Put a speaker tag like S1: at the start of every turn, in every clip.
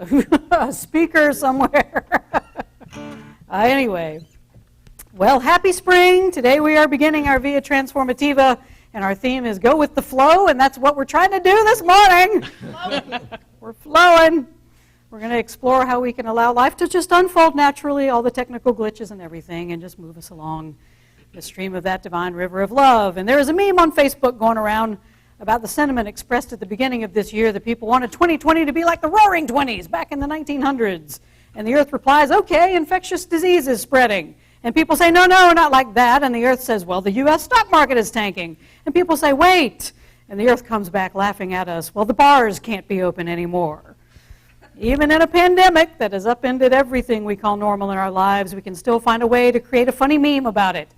S1: a speaker somewhere. Anyway, well, happy spring. Today we are beginning our Via Transformativa, and our theme is Go with the Flow, and that's what we're trying to do this morning. We're flowing. We're going to explore how we can allow life to just unfold naturally, all the technical glitches and everything, and just move us along the stream of that divine river of love. And there is a meme on Facebook going around about the sentiment expressed at the beginning of this year that people wanted 2020 to be like the Roaring Twenties back in the 1900s. And the Earth replies, okay, infectious disease is spreading. And people say, no, not like that. And the Earth says, well, the U.S. stock market is tanking. And people say, wait. And the Earth comes back laughing at us, well, the bars can't be open anymore. Even in a pandemic that has upended everything we call normal in our lives, we can still find a way to create a funny meme about it.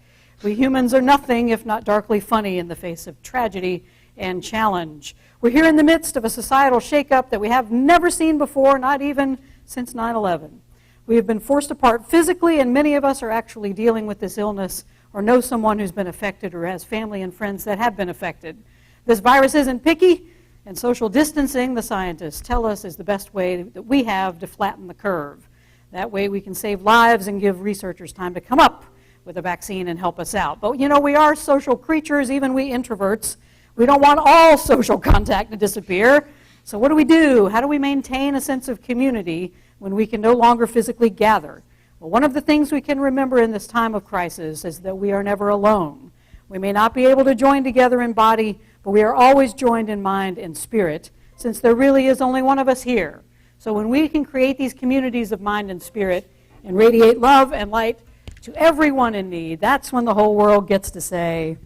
S1: We humans are nothing if not darkly funny in the face of tragedy and challenge. We're here in the midst of a societal shakeup that we have never seen before, not even since 9/11. We have been forced apart physically, and many of us are actually dealing with this illness or know someone who's been affected or has family and friends that have been affected. This virus isn't picky, and social distancing, the scientists tell us, is the best way that we have to flatten the curve. That way we can save lives and give researchers time to come up with a vaccine and help us out. But you know, we are social creatures, even we introverts. We don't want all social contact to disappear. So what do? How do we maintain a sense of community when we can no longer physically gather? Well, one of the things we can remember in this time of crisis is that we are never alone. We may not be able to join together in body, but we are always joined in mind and spirit, since there really is only one of us here. So when we can create these communities of mind and spirit and radiate love and light to everyone in need, that's when the whole world gets to say,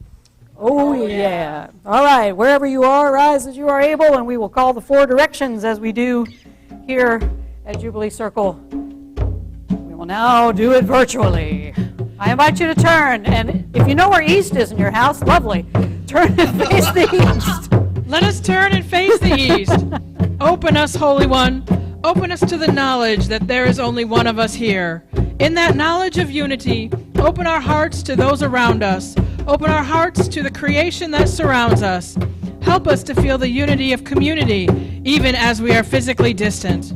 S1: oh yeah. All right, wherever you are, rise as you are able, and we will call the four directions as we do here at Jubilee Circle. We will now do it virtually. I invite you to turn, and if you know where east is in your house, lovely. Turn and face the east.
S2: Let us turn and face the east. Open us, Holy One. Open us to the knowledge that there is only one of us here. In that knowledge of unity, open our hearts to those around us. Open our hearts to the creation that surrounds us. Help us to feel the unity of community, even as we are physically distant.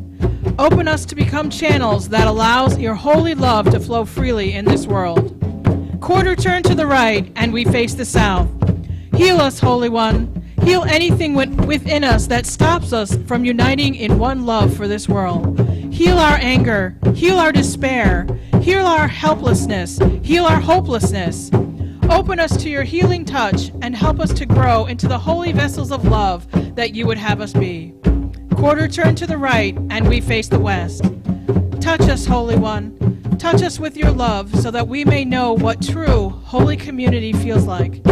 S2: Open us to become channels that allows your holy love to flow freely in this world. Quarter turn to the right, and we face the south. Heal us, Holy One. Heal anything within us that stops us from uniting in one love for this world. Heal our anger. Heal our despair. Heal our helplessness. Heal our hopelessness. Open us to your healing touch and help us to grow into the holy vessels of love that you would have us be. Quarter turn to the right, and we face the west. Touch us, Holy One. Touch us with your love so that we may know what true holy community feels like.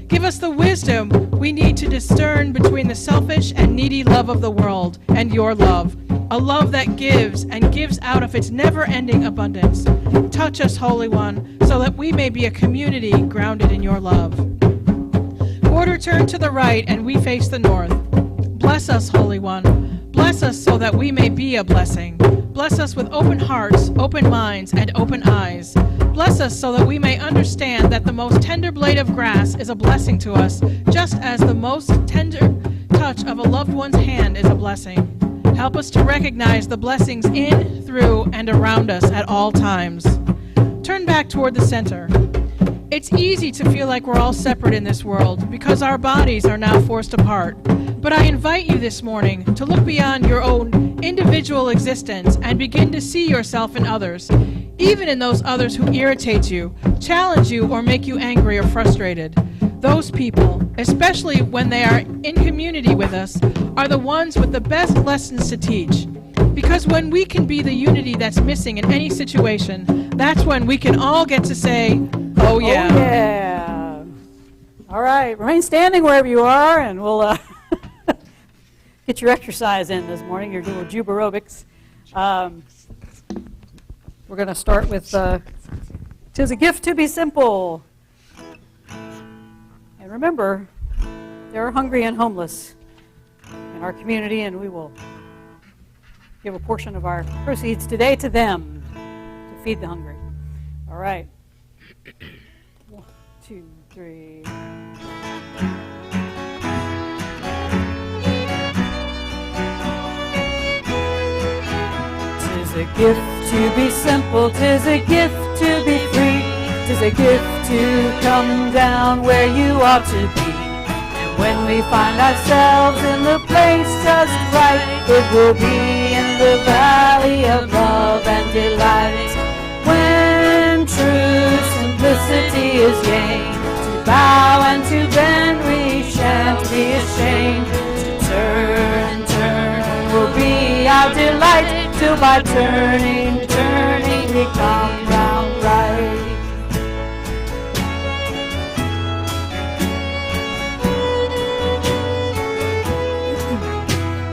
S2: Give us the wisdom we need to discern between the selfish and needy love of the world and your love, a love that gives and gives out of its never-ending abundance. Touch us, Holy One, so that we may be a community grounded in your love. Quarter turn to the right, and we face the north. Bless us, Holy One. Bless us so that we may be a blessing. Bless us with open hearts, open minds, and open eyes. Bless us so that we may understand that the most tender blade of grass is a blessing to us, just as the most tender touch of a loved one's hand is a blessing. Help us to recognize the blessings in, through, and around us at all times. Turn back toward the center. It's easy to feel like we're all separate in this world because our bodies are now forced apart. But I invite you this morning to look beyond your own individual existence and begin to see yourself in others, even in those others who irritate you, challenge you, or make you angry or frustrated. Those people, especially when they are in community with us, are the ones with the best lessons to teach. Because when we can be the unity that's missing in any situation, that's when we can all get to say, oh yeah.
S1: Oh yeah. All right, remain standing wherever you are, and we'll get your exercise in this morning. You're doing Jubilee aerobics. We're going to start with, 'tis a gift to be simple. And remember, there are hungry and homeless in our community, and we will give a portion of our proceeds today to them to feed the hungry. All right. 1, 2, 3. a gift to be simple, 'tis a gift to be free, 'tis a gift to come down where you ought to be. And when we find ourselves in the place just right, it will be in the valley of love and delight. When true simplicity is gained, to bow and to bend we shan't be ashamed. To turn will be our delight, till by turning we come round right.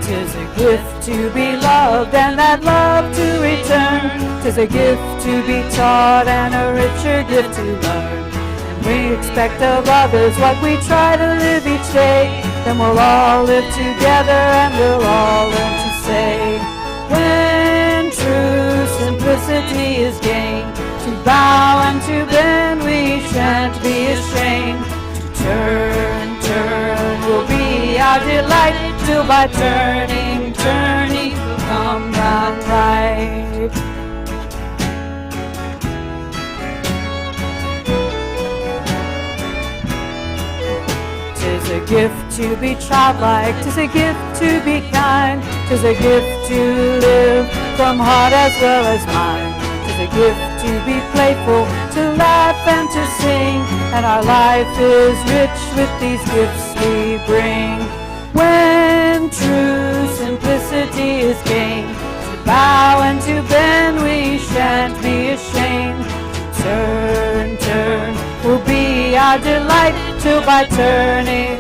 S1: 'Tis a gift to be loved and that love to return. 'Tis a gift to be taught and a richer gift to learn. And we expect of others what we try to live each day. Then we'll all live together and we'll all learn to say, when true simplicity is gained, to bow and to bend we shan't be ashamed. To turn will be our delight, till by turning we'll come round right. Tis a gift to be childlike, 'tis a gift to be kind, 'tis a gift to live from heart as well as mind. 'Tis a gift to be playful, to laugh and to sing, and our life is rich with these gifts we bring. When true simplicity is gained, to bow and to bend we shan't be ashamed. Turn will be our delight, till by turning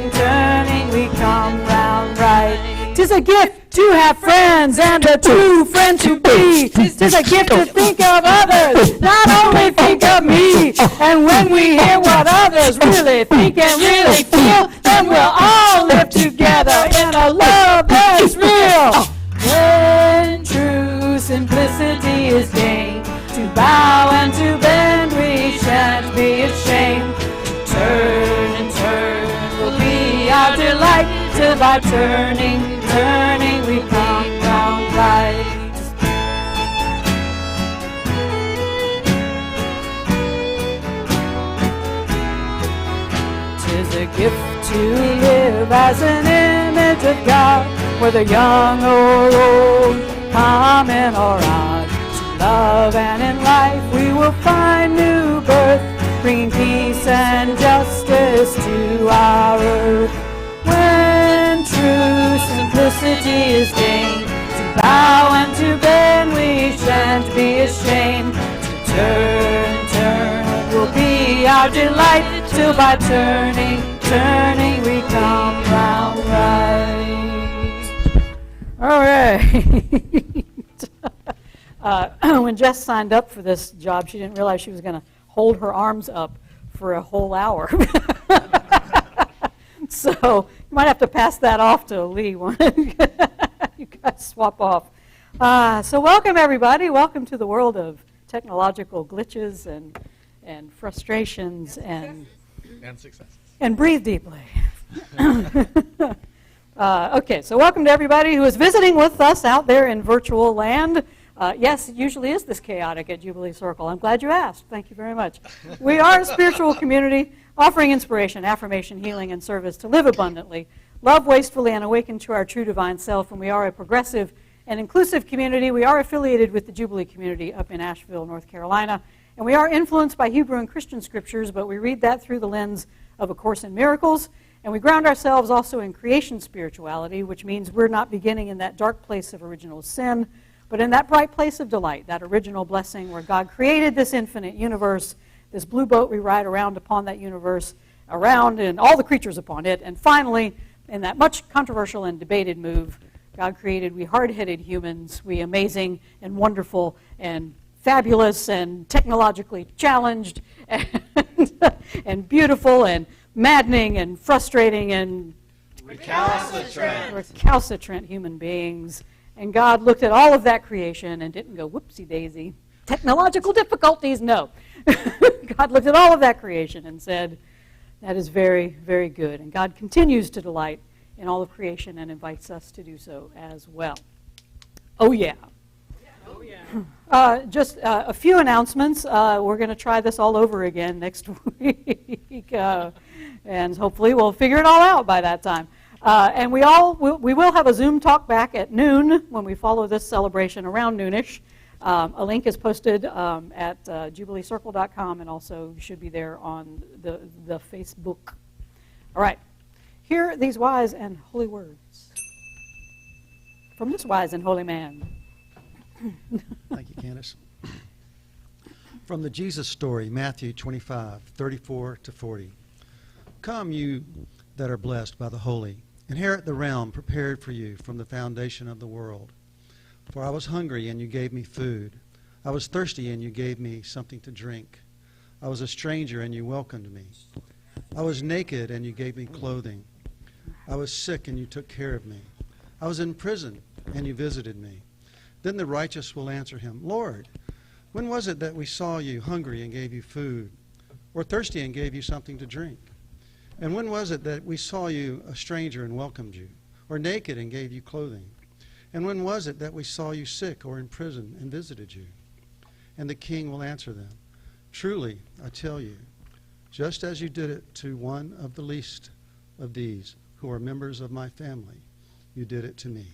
S1: we come round right. 'Tis a gift to have friends and a true friend to be. 'Tis a gift to think of others, not only think of me. And when we hear what others really think and really feel, then we'll all live together in a love that's real. When true simplicity is gained, to bow and to bend we shan't be ashamed. Turn will be our delight, till by turning we come round right. Tis a gift to live as an image of God, whether young or old, common or odd. To love and in life we will find new birth, bringing peace and justice to our earth. When true simplicity is gained, to bow and to bend we shan't be ashamed. To turn will be our delight, till by turning we come round right. All right. When Jess signed up for this job, she didn't realize she was going to hold her arms up for a whole hour. So you might have to pass that off to Lee. You guys swap off. So welcome, everybody. Welcome to the world of technological glitches and frustrations and
S3: successes.
S1: And breathe deeply. Okay, so welcome to everybody who is visiting with us out there in virtual land. Yes, it usually is this chaotic at Jubilee Circle. I'm glad you asked. Thank you very much. We are a spiritual community offering inspiration, affirmation, healing, and service to live abundantly, love wastefully, and awaken to our true divine self. And we are a progressive and inclusive community. We are affiliated with the Jubilee community up in Asheville, North Carolina. And we are influenced by Hebrew and Christian scriptures, but we read that through the lens of A Course in Miracles. And we ground ourselves also in creation spirituality, which means we're not beginning in that dark place of original sin, but in that bright place of delight, that original blessing where God created this infinite universe, this blue boat we ride around upon that universe, around and all the creatures upon it. And finally, in that much controversial and debated move, God created we hard-headed humans, we amazing and wonderful and fabulous and technologically challenged and beautiful and maddening and frustrating and recalcitrant human beings. And God looked at all of that creation and didn't go, whoopsie daisy, technological difficulties, no. God looked at all of that creation and said, that is very, very good. And God continues to delight in all of creation and invites us to do so as well. Oh yeah. Oh yeah. Just a few announcements. We're going to try this all over again next week, and hopefully we'll figure it all out by that time. And we will have a Zoom talk back at noon when we follow this celebration around noonish. A link is posted at jubileecircle.com, and also should be there on the Facebook. All right. Hear these wise and holy words from this wise and holy man.
S3: Thank you, Candace. From the Jesus story, Matthew 25, 34 to 40. Come, you that are blessed by the holy, inherit the realm prepared for you from the foundation of the world. For I was hungry, and you gave me food. I was thirsty, and you gave me something to drink. I was a stranger, and you welcomed me. I was naked, and you gave me clothing. I was sick, and you took care of me. I was in prison, and you visited me. Then the righteous will answer him, Lord, when was it that we saw you hungry and gave you food, or thirsty and gave you something to drink? And when was it that we saw you a stranger and welcomed you, or naked and gave you clothing? And when was it that we saw you sick or in prison and visited you? And the king will answer them, Truly, I tell you, just as you did it to one of the least of these who are members of my family, you did it to me.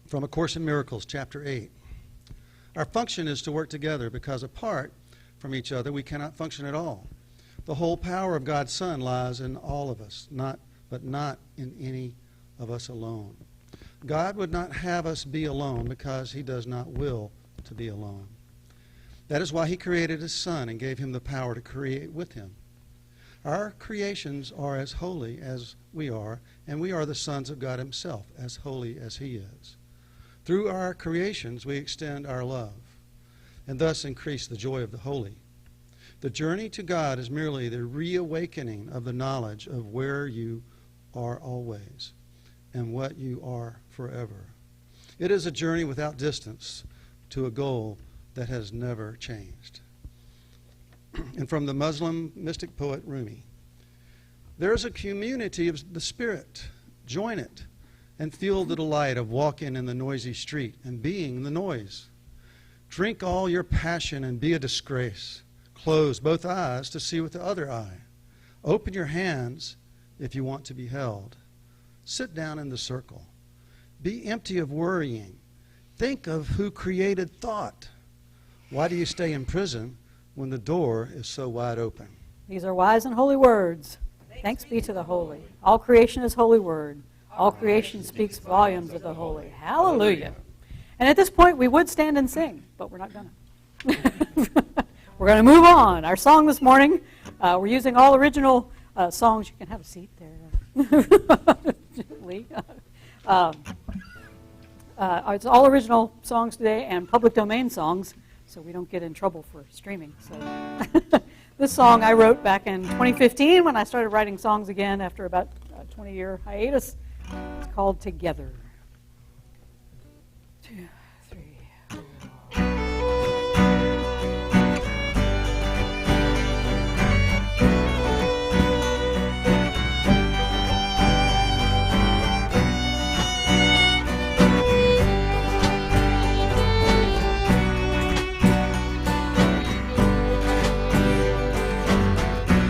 S3: From A Course in Miracles, Chapter 8. Our function is to work together because apart from each other we cannot function at all. The whole power of God's Son lies in all of us, but not in any of us alone. God would not have us be alone because he does not will to be alone. That is why he created his Son and gave him the power to create with him. Our creations are as holy as we are, and we are the sons of God himself, as holy as he is. Through our creations, we extend our love and thus increase the joy of the holy. The journey to God is merely the reawakening of the knowledge of where you are always and what you are forever. It is a journey without distance to a goal that has never changed. And from the Muslim mystic poet Rumi, there is a community of the Spirit. Join it and feel the delight of walking in the noisy street and being the noise. Drink all your passion and be a disgrace. Close both eyes to see with the other eye. Open your hands if you want to be held. Sit down in the circle. Be empty of worrying. Think of who created thought. Why do you stay in prison when the door is so wide open?
S1: These are wise and holy words. Thanks be to the holy. All creation is holy word. All creation speaks volumes of the holy. Hallelujah. And at this point, we would stand and sing, but we're not going to. We're going to move on. Our song this morning, we're using all original songs. You can have a seat there, Lee. It's all original songs today and public domain songs, so we don't get in trouble for streaming. So this song I wrote back in 2015 when I started writing songs again after about a 20-year hiatus. It's called Together. 2, 3.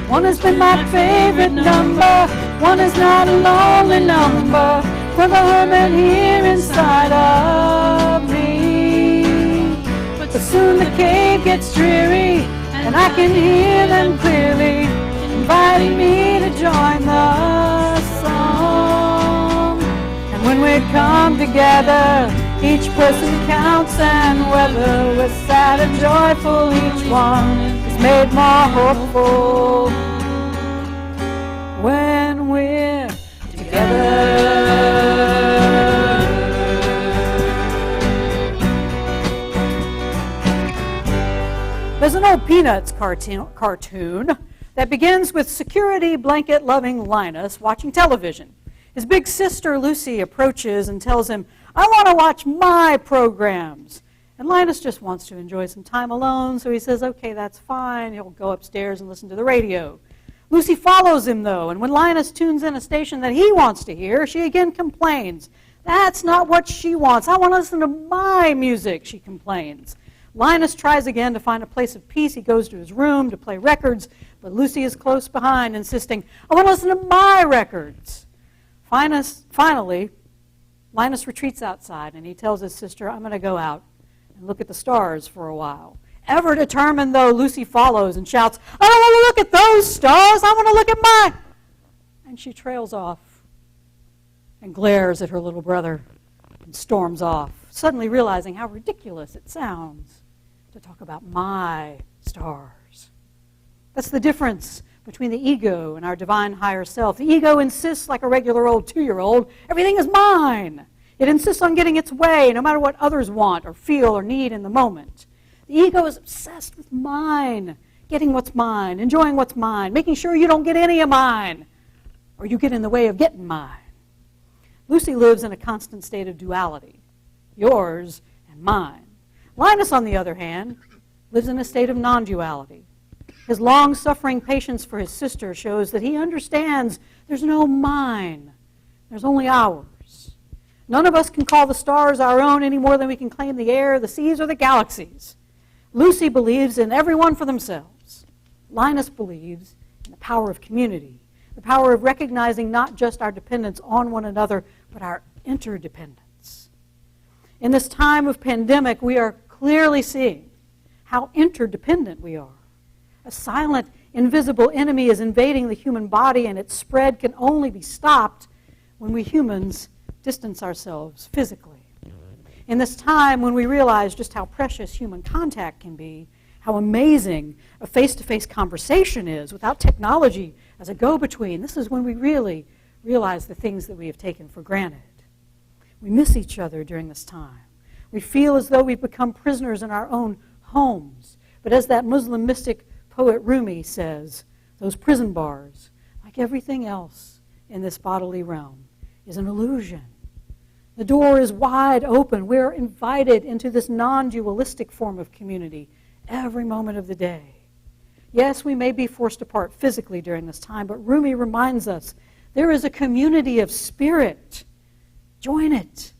S1: One has been my favorite number. One is not a lonely number. For the hermit here inside of me. But soon the cave gets dreary, and I can hear them clearly inviting me to join the song. And when we come together, each person counts, and whether we're sad and joyful, each one is made more hopeful when we're together. There's an old Peanuts cartoon that begins with security blanket-loving Linus watching television. His big sister Lucy approaches and tells him, "I want to watch my programs." And Linus just wants to enjoy some time alone, so he says, "Okay, that's fine." He'll go upstairs and listen to the radio. Lucy follows him, though, and when Linus tunes in a station that he wants to hear, she again complains That's not what she wants. I want to listen to my music, she complains. Linus tries again to find a place of peace. He goes to his room to play records, but Lucy is close behind, insisting, I want to listen to my records. Finally, Linus retreats outside, and he tells his sister, I'm going to go out and look at the stars for a while. Ever determined, though, Lucy follows and shouts, I don't want to look at those stars. I want to look at mine. And she trails off and glares at her little brother and storms off, suddenly realizing how ridiculous it sounds to talk about my stars. That's the difference between the ego and our divine higher self. The ego insists, like a regular old 2-year-old, everything is mine. It insists on getting its way, no matter what others want or feel or need in the moment. The ego is obsessed with mine, getting what's mine, enjoying what's mine, making sure you don't get any of mine, or you get in the way of getting mine. Lucy lives in a constant state of duality, yours and mine. Linus, on the other hand, lives in a state of non-duality. His long-suffering patience for his sister shows that he understands there's no mine, there's only ours. None of us can call the stars our own any more than we can claim the air, the seas, or the galaxies. Lucy believes in everyone for themselves. Linus believes in the power of community, the power of recognizing not just our dependence on one another, but our interdependence. In this time of pandemic, we are clearly seeing how interdependent we are. A silent, invisible enemy is invading the human body, and its spread can only be stopped when we humans distance ourselves physically. In this time when we realize just how precious human contact can be, how amazing a face-to-face conversation is without technology as a go-between, this is when we really realize the things that we have taken for granted. We miss each other during this time. We feel as though we've become prisoners in our own homes. But as that Muslim mystic poet Rumi says, those prison bars, like everything else in this bodily realm, is an illusion. The door is wide open. We're invited into this non-dualistic form of community every moment of the day. Yes, we may be forced apart physically during this time, but Rumi reminds us there is a community of spirit. Join it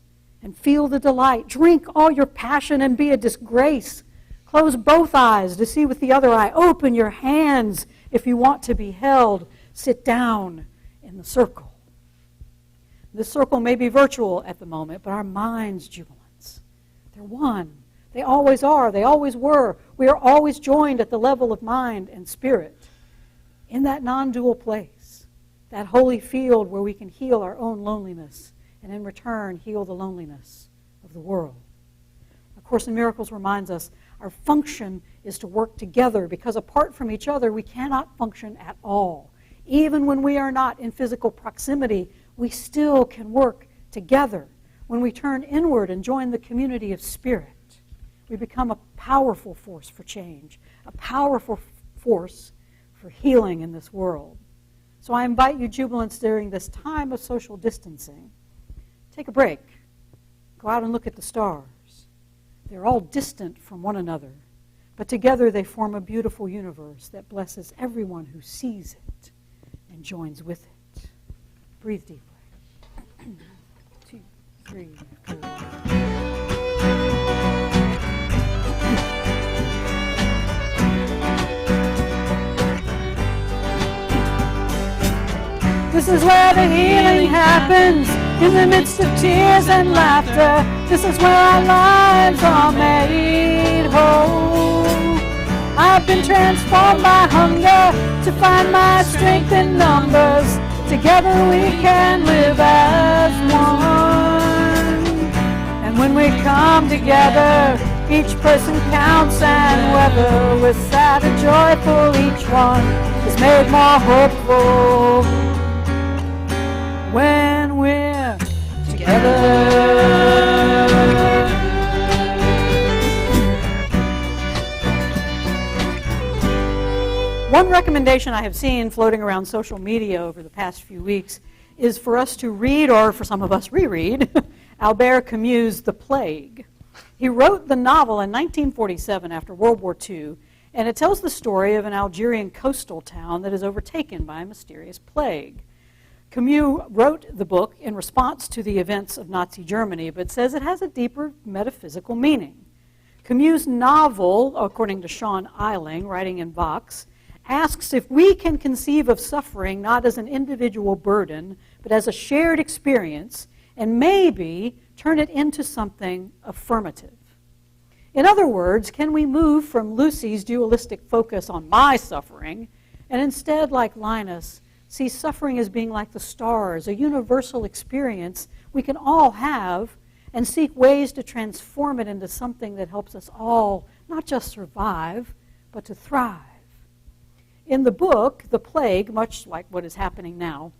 S1: and feel the delight. Drink all your passion and be a disgrace. Close both eyes to see with the other eye. Open your hands if you want to be held. Sit down in the circle. This circle may be virtual at the moment, but our minds, jubilants, they're one. They always are. They always were. We are always joined at the level of mind and spirit in that non-dual place, that holy field where we can heal our own loneliness and in return heal the loneliness of the world. A Course in Miracles reminds us our function is to work together because apart from each other we cannot function at all. Even when we are not in physical proximity, we still can work together. When we turn inward and join the community of spirit, we become a powerful force for change, a powerful force for healing in this world. So I invite you, jubilants, during this time of social distancing, take a break. Go out and look at the stars. They're all distant from one another, but together they form a beautiful universe that blesses everyone who sees it and joins with it. Breathe deeply. 2, 3, 4. This is where the healing happens, in the midst of tears and laughter. This is where our lives are made whole. I've been transformed by hunger to find my strength in numbers. Together we can live as one. And when we come together, each person counts, and whether we're sad or joyful, each one is made more hopeful when we're together. One recommendation I have seen floating around social media over the past few weeks is for us to read, or for some of us reread, Albert Camus' The Plague. He wrote the novel in 1947 after World War II, and it tells the story of an Algerian coastal town that is overtaken by a mysterious plague. Camus wrote the book in response to the events of Nazi Germany, but says it has a deeper metaphysical meaning. Camus' novel, according to Sean Eiling, writing in Vox, asks if we can conceive of suffering not as an individual burden, but as a shared experience, and maybe turn it into something affirmative. In other words, can we move from Lucy's dualistic focus on my suffering and instead, like Linus, see suffering as being like the stars, a universal experience we can all have, and seek ways to transform it into something that helps us all not just survive, but to thrive. In the book, the plague, much like what is happening now,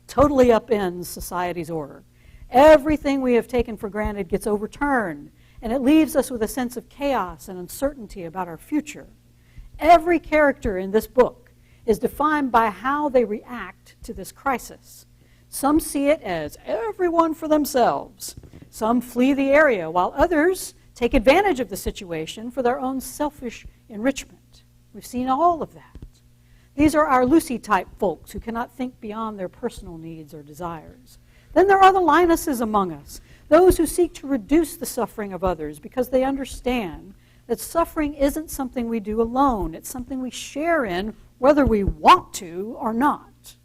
S1: totally upends society's order. Everything we have taken for granted gets overturned, and it leaves us with a sense of chaos and uncertainty about our future. Every character in this book is defined by how they react to this crisis. Some see it as everyone for themselves. Some flee the area, while others take advantage of the situation for their own selfish enrichment. We've seen all of that. These are our Lucy-type folks who cannot think beyond their personal needs or desires. Then there are the Linuses among us, those who seek to reduce the suffering of others because they understand that suffering isn't something we do alone. It's something we share in whether we want to or not.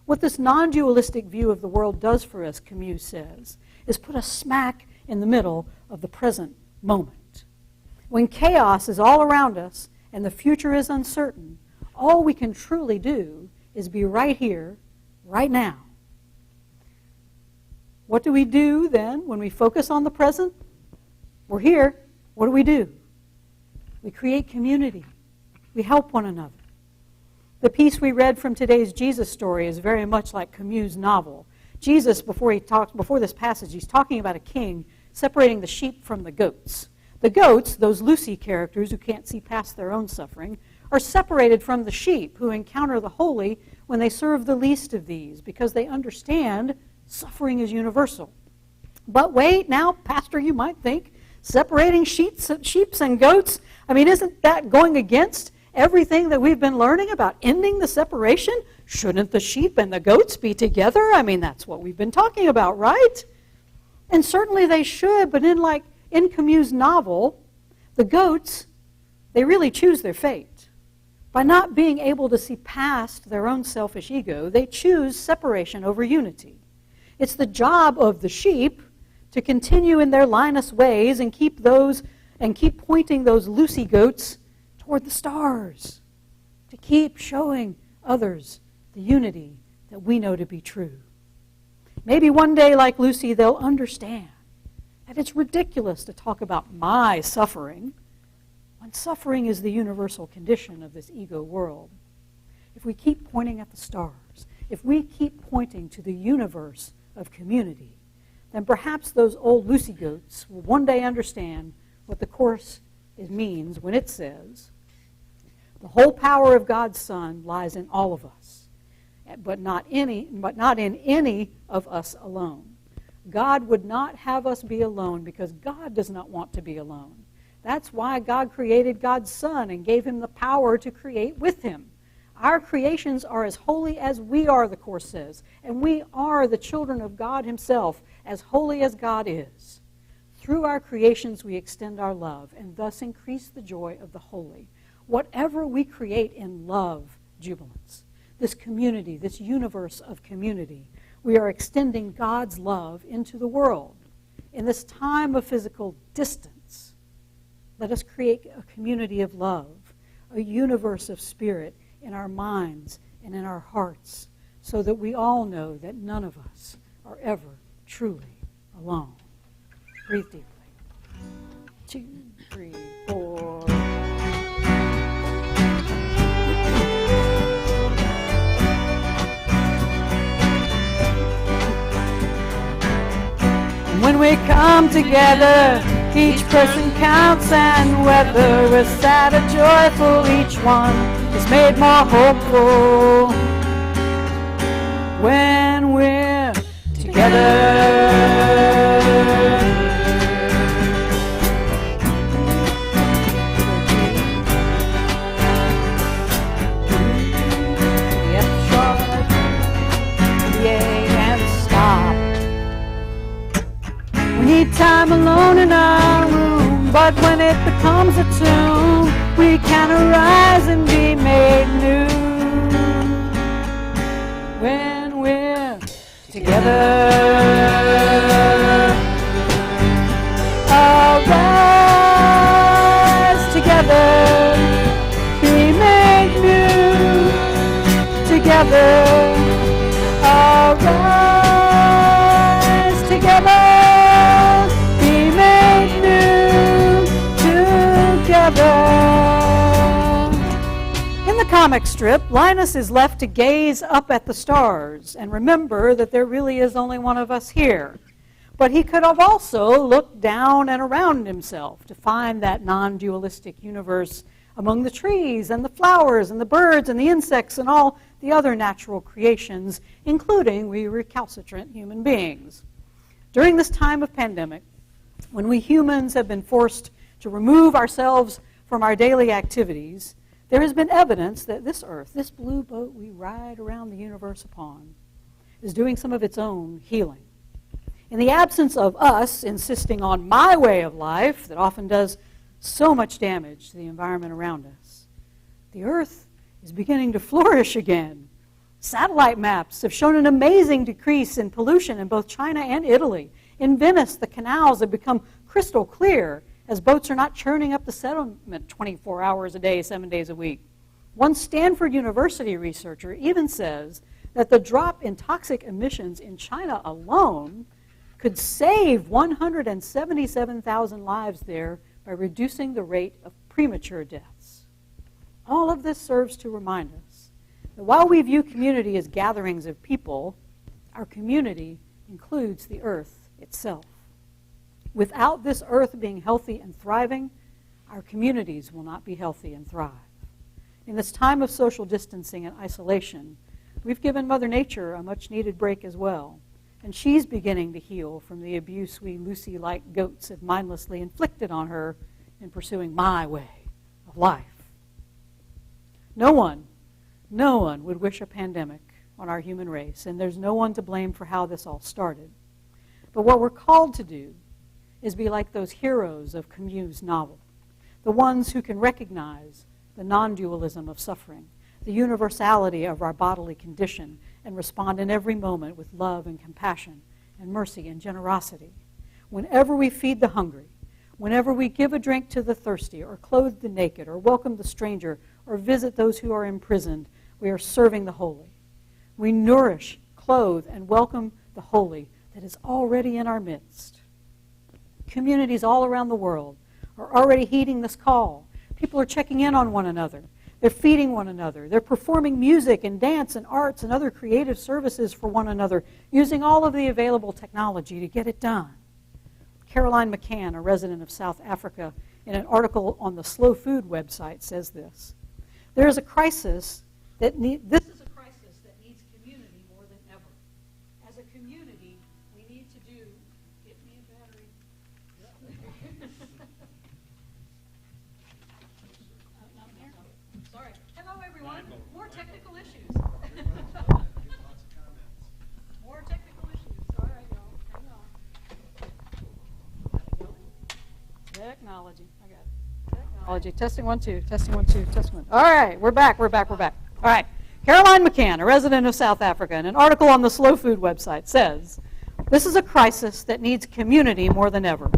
S1: What this non-dualistic view of the world does for us, Camus says, is put us smack in the middle of the present moment. When chaos is all around us and the future is uncertain, all we can truly do is be right here, right now. What do we do then when we focus on the present? We're here. What do? We create community. We help one another. The piece we read from today's Jesus story is very much like Camus' novel. Jesus, before this passage, he's talking about a king separating the sheep from the goats. The goats, those Lucy characters who can't see past their own suffering, are separated from the sheep who encounter the holy when they serve the least of these because they understand suffering is universal. But wait, now, Pastor, you might think, separating sheep and goats, isn't that going against everything that we've been learning about ending the separation? Shouldn't the sheep and the goats be together? That's what we've been talking about, right? And certainly they should, but in Camus' novel, the goats, they really choose their fate. By not being able to see past their own selfish ego, they choose separation over unity. It's the job of the sheep to continue in their Linus ways and keep pointing those Lucy goats toward the stars, to keep showing others the unity that we know to be true. Maybe one day, like Lucy, they'll understand that it's ridiculous to talk about my suffering when suffering is the universal condition of this ego world. If we keep pointing at the stars, if we keep pointing to the universe of community, then perhaps those old Lucy goats will one day understand what the Course means when it says, the whole power of God's Son lies in all of us, but not in any of us alone. God would not have us be alone because God does not want to be alone. That's why God created God's Son and gave him the power to create with him. Our creations are as holy as we are, the Course says, and we are the children of God himself, as holy as God is. Through our creations we extend our love and thus increase the joy of the holy. Whatever we create in love, jubilance, this community, this universe of community, we are extending God's love into the world. In this time of physical distance, let us create a community of love, a universe of spirit in our minds and in our hearts, so that we all know that none of us are ever truly alone. Breathe deeply. 2, 3, 4. When we come together, each person counts, and whether we're sad or joyful, each one is made more hopeful. When we're together. But when it becomes a tune, we can arise and be made new. When we're together, arise together, be made new. Together, arise together, be made new. Together. In the comic strip, Linus is left to gaze up at the stars and remember that there really is only one of us here. But he could have also looked down and around himself to find that non-dualistic universe among the trees and the flowers and the birds and the insects and all the other natural creations, including we recalcitrant human beings. During this time of pandemic, when we humans have been forced to remove ourselves from our daily activities, there has been evidence that this Earth, this blue boat we ride around the universe upon, is doing some of its own healing. In the absence of us insisting on my way of life that often does so much damage to the environment around us, the Earth is beginning to flourish again. Satellite maps have shown an amazing decrease in pollution in both China and Italy. In Venice, the canals have become crystal clear as boats are not churning up the sediment 24 hours a day, 7 days a week. One Stanford University researcher even says that the drop in toxic emissions in China alone could save 177,000 lives there by reducing the rate of premature deaths. All of this serves to remind us that while we view community as gatherings of people, our community includes the earth itself. Without this earth being healthy and thriving, our communities will not be healthy and thrive. In this time of social distancing and isolation, we've given Mother Nature a much-needed break as well, and she's beginning to heal from the abuse we Lucy-like goats have mindlessly inflicted on her in pursuing my way of life. No one would wish a pandemic on our human race, and there's no one to blame for how this all started. But what we're called to do is be like those heroes of Camus' novel, the ones who can recognize the non-dualism of suffering, the universality of our bodily condition, and respond in every moment with love and compassion and mercy and generosity. Whenever we feed the hungry, whenever we give a drink to the thirsty, or clothe the naked, or welcome the stranger, or visit those who are imprisoned, we are serving the holy. We nourish, clothe, and welcome the holy that is already in our midst. Communities all around the world are already heeding this call. People are checking in on one another. They're feeding one another. They're performing music and dance and arts and other creative services for one another, using all of the available technology to get it done. Caroline McCann, a resident of South Africa, in an article on the Slow Food website says this: this is a crisis that needs community more than ever. As a community, we need to do. Get me a battery. Not there? Sorry. Hello, everyone. More technical issues. More technical issues. All right, y'all. Hang on. Technology. I got it. Technology. Testing 1 2. Testing 1 2. Testing 1. All right, we're back. All right. Caroline McCann, a resident of South Africa, in an article on the Slow Food website says, this is a crisis that needs community more than ever.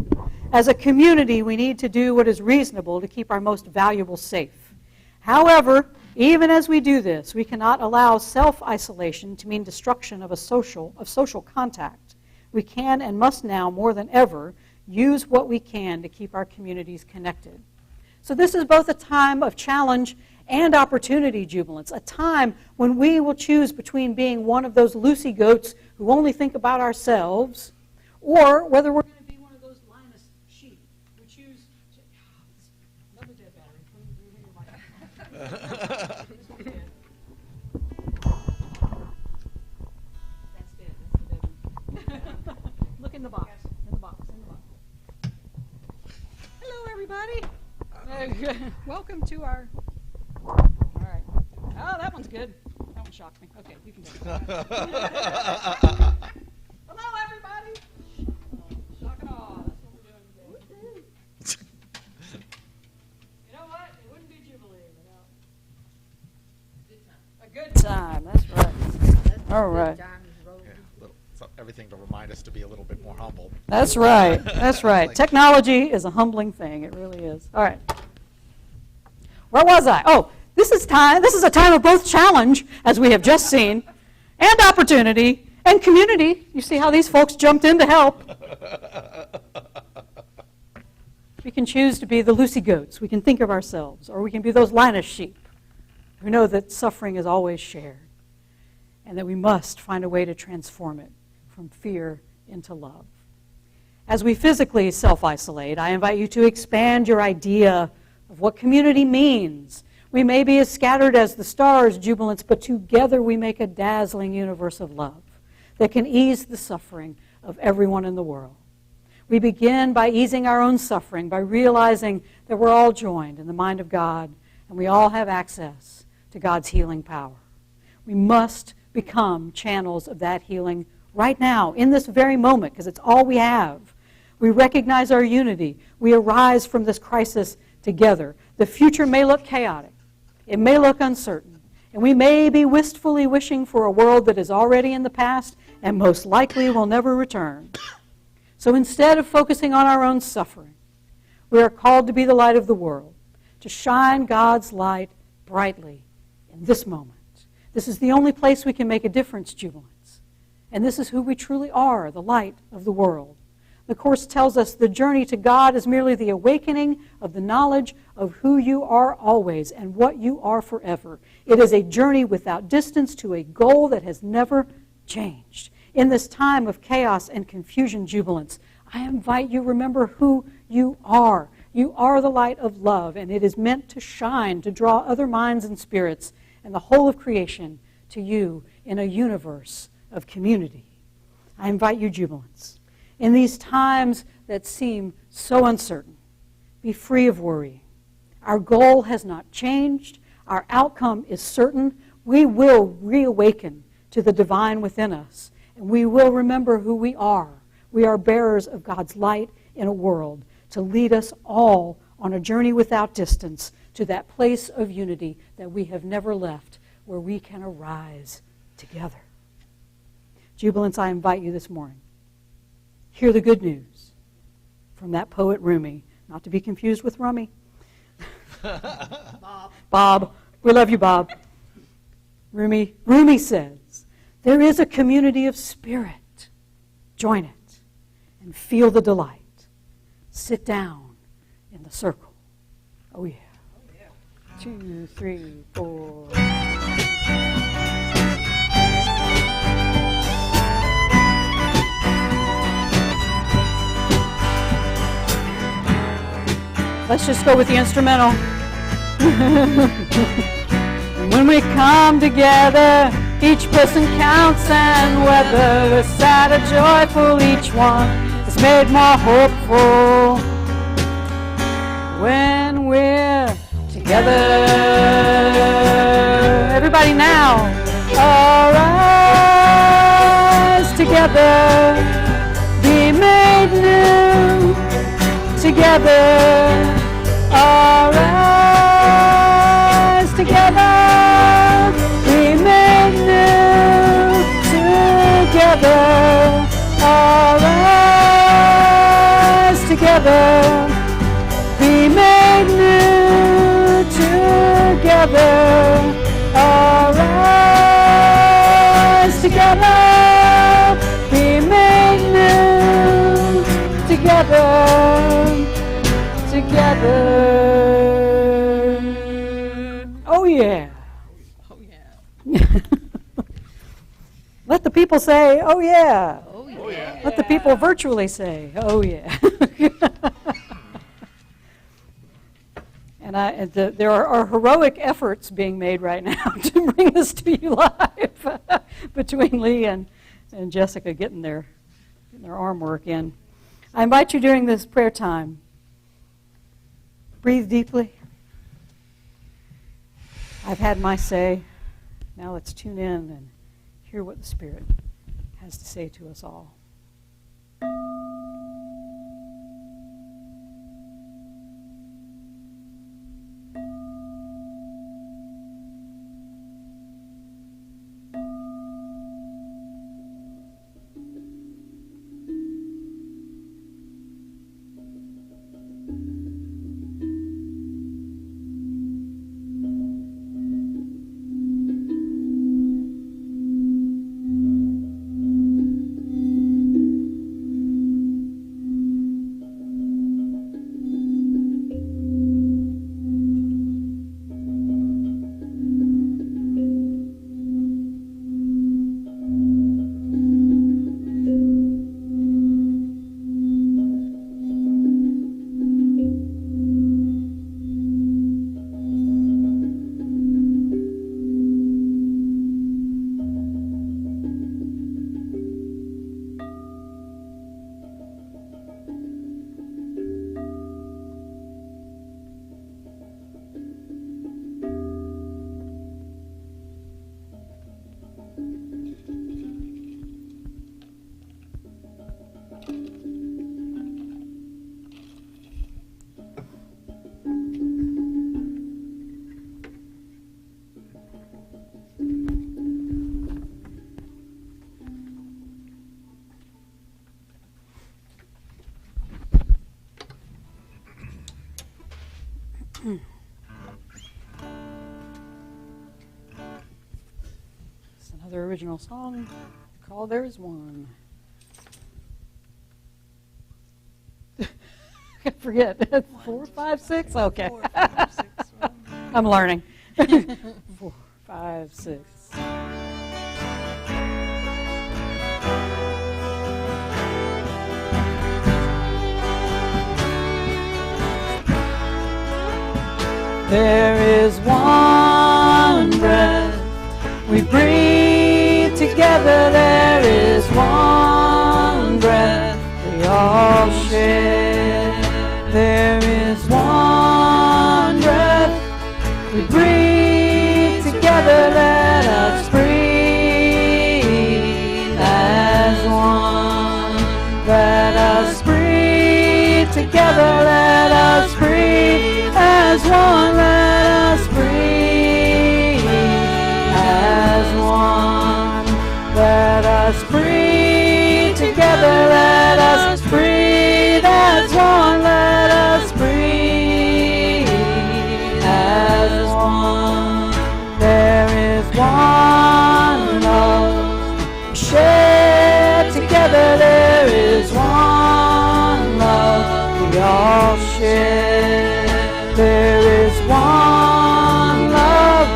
S1: As a community, we need to do what is reasonable to keep our most valuables safe. However, even as we do this, we cannot allow self-isolation to mean destruction of social contact. We can and must now, more than ever, use what we can to keep our communities connected. So this is both a time of challenge and opportunity jubilance, a time when we will choose between being one of those Lucy goats who only think about ourselves, or whether we're going to be one of those Linus sheep who choose to... Another dead battery. This one's dead. That's dead. That's the dead one. Look in the box. In the box. Hello, everybody. Welcome to our... All right. Oh, that one's good. That one shocked me. Okay, you can go. Hello, everybody. Shock and awe. That's what we're doing today. All right.
S4: Yeah, so everything to remind us to be a little bit more humble.
S1: That's right. That's right. Technology is a humbling thing. It really is. All right. Where was I? Oh, this is a time of both challenge, as we have just seen, and opportunity, and community. You see how these folks jumped in to help. We can choose to be the loosey goats. We can think of ourselves, or we can be those Linus sheep who know that suffering is always shared and that we must find a way to transform it from fear into love. As we physically self-isolate, I invite you to expand your idea of what community means. We may be as scattered as the stars, jubilants, but together we make a dazzling universe of love that can ease the suffering of everyone in the world. We begin by easing our own suffering, by realizing that we're all joined in the mind of God, and we all have access to God's healing power. We must become channels of that healing right now, in this very moment, because it's all we have. We recognize our unity. We arise from this crisis together. The future may look chaotic. It may look uncertain. And we may be wistfully wishing for a world that is already in the past and most likely will never return. So instead of focusing on our own suffering, we are called to be the light of the world, to shine God's light brightly in this moment. This is the only place we can make a difference, jubilants. And this is who we truly are, the light of the world. The Course tells us the journey to God is merely the awakening of the knowledge of who you are always and what you are forever. It is a journey without distance to a goal that has never changed. In this time of chaos and confusion, jubilants, I invite you to remember who you are. You are the light of love, and it is meant to shine, to draw other minds and spirits and the whole of creation to you in a universe of community. I invite you, jubilants, in these times that seem so uncertain, be free of worry. Our goal has not changed. Our outcome is certain. We will reawaken to the divine within us, and we will remember who we are. We are bearers of God's light in a world to lead us all on a journey without distance to that place of unity that we have never left, where we can arise together. Jubilants, I invite you this morning. Hear the good news from that poet Rumi, not to be confused with Rummy. Bob. We love you, Bob. Rumi says, there is a community of spirit. Join it and feel the delight. Sit down in the circle. Oh, yeah. 2, 3, 4. Let's just go with the instrumental. When we come together, each person counts, and whether sad or joyful, each one is made more hopeful. When we're together, everybody now, arise together, be made new together. Arise together, be made new together. Arise together, be made new together. Arise together, be made new together. Together. Oh, yeah.
S2: Oh, yeah.
S1: Let the people say, oh, yeah.
S2: Oh, yeah.
S1: Let the people virtually say, oh, yeah. And there are heroic efforts being made right now to bring this to you live between Lee and Jessica getting their arm work in. I invite you during this prayer time, breathe deeply. I've had my say. Now let's tune in and hear what the Spirit has to say to us all. It's another original song called There's One. I forget. 4, 5, 6? Okay.
S5: 4, 5, 6.
S1: I'm learning. 4, 5, 6. There is one breath we breathe together. There is one breath we all share. There is one breath we breathe together. Let us breathe as one. Let us breathe together. Let us breathe as one. Let us breathe as one. Let us breathe together. Let us breathe as one. Let us breathe as one. There is one love shared together. There is one love we all share. There is one love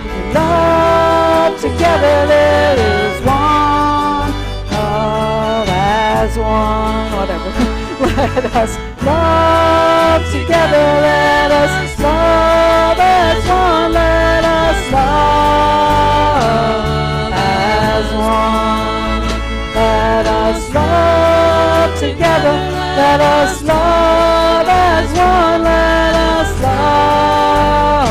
S1: we love together. There is one love as one. Whatever. Let us love together. Let us love as one. Let us love as one. Let us love together. Let us love as one. Let us love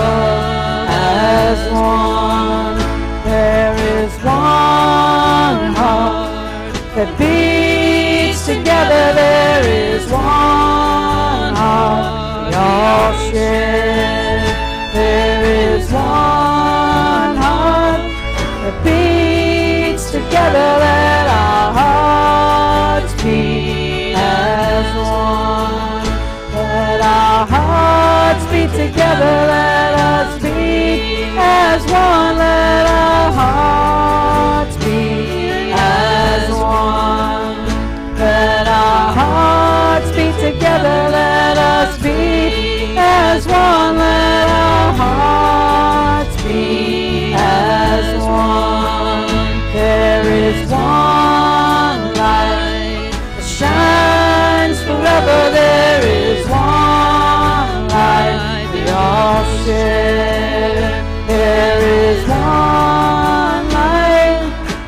S1: as one. There is one heart that beats together. There is one heart we all share. There is one heart that beats together. Let our hearts beat as one. Let our hearts beat together. Let us beat as one. Let our hearts beat as one. Let our hearts beat together. Let us beat as one. Let our hearts beat as one. There is one light that shines forever. There is one light we all share. There is one light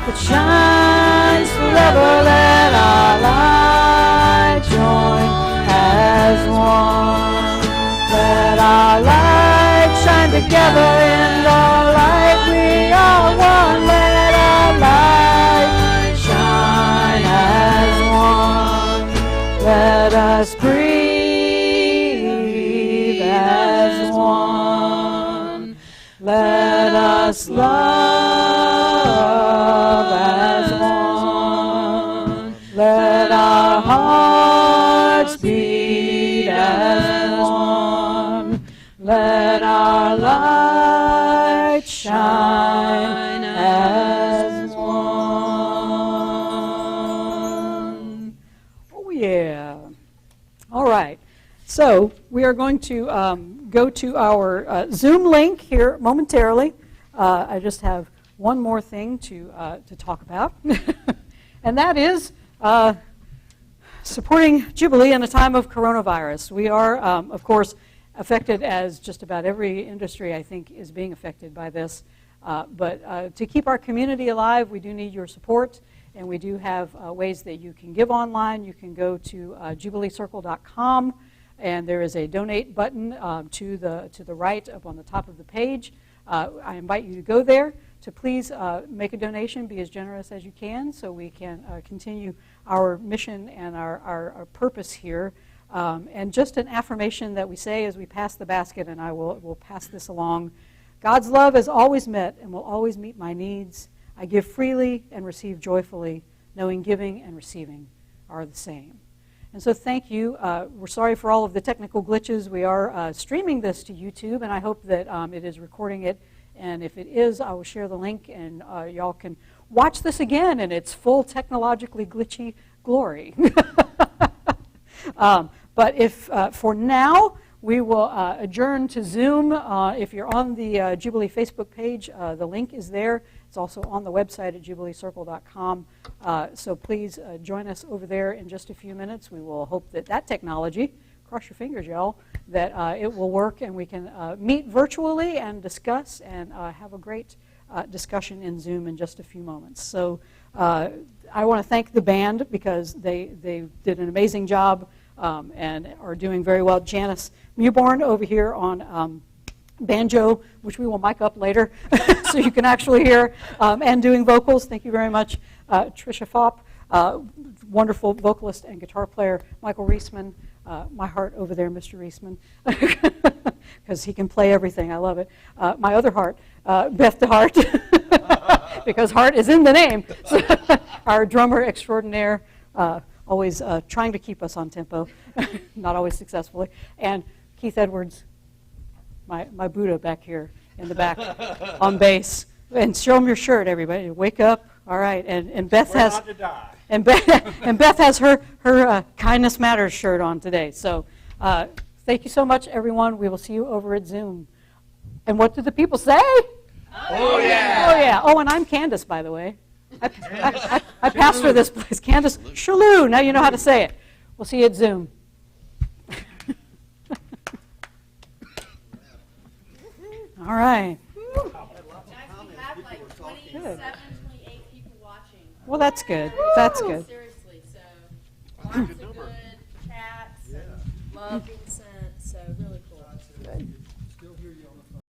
S1: that shines forever. Let our light join as one. Let our light shine together. In the light we are one. Let our light shine as one. Let us breathe as one. Let us love as one. Let our hearts beat as one. Let our light shine as one. Oh, yeah. All right. So we are going to go to our Zoom link here momentarily. I just have one more thing to talk about, and that is supporting Jubilee in a time of coronavirus. We are, of course, affected, as just about every industry, I think, is being affected by this. But to keep our community alive, we do need your support, and we do have ways that you can give online. You can go to jubileecircle.com, and there is a donate button to the right up on the top of the page. I invite you to go there to please make a donation, be as generous as you can, so we can continue our mission and our purpose here. And just an affirmation that we say as we pass the basket, and I will pass this along. God's love has always met and will always meet my needs. I give freely and receive joyfully, knowing giving and receiving are the same. And so thank you. We're sorry for all of the technical glitches. We are streaming this to YouTube, and I hope that it is recording it. And if it is, I will share the link, and y'all can watch this again in its full technologically glitchy glory. But if for now, we will adjourn to Zoom. If you're on the Jubilee Facebook page, the link is there. It's also on the website at jubileecircle.com. So please join us over there in just a few minutes. We will hope that that technology, cross your fingers, y'all, that it will work and we can meet virtually and discuss and have a great discussion in Zoom in just a few moments. So I want to thank the band because they did an amazing job and are doing very well. Janice Mewborn over here on banjo, which we will mic up later so you can actually hear, and doing vocals. Thank you very much. Tricia Fopp, wonderful vocalist and guitar player. Michael Reisman, my heart over there, Mr. Reisman, because he can play everything. I love it. My other heart, Beth DeHart, because heart is in the name. So, our drummer extraordinaire, always trying to keep us on tempo, not always successfully. And Keith Edwards, my Buddha back here in the back on bass. And show him your shirt, everybody. Wake up. All right. And Beth
S5: We're
S1: has
S5: not to die.
S1: and Beth has her Kindness Matters shirt on today. So thank you so much, everyone. We will see you over at Zoom. And what do the people say?
S5: Oh, yeah.
S1: Oh, yeah. Oh, and I'm Candace, by the way. I pastor this place. Candace Shaloo. Now you know how to say it. We'll see you at Zoom. All right.
S6: Guys, we have like 27, 28 people watching.
S1: Well, that's good. That's good.
S6: Seriously, so lots of good chats and love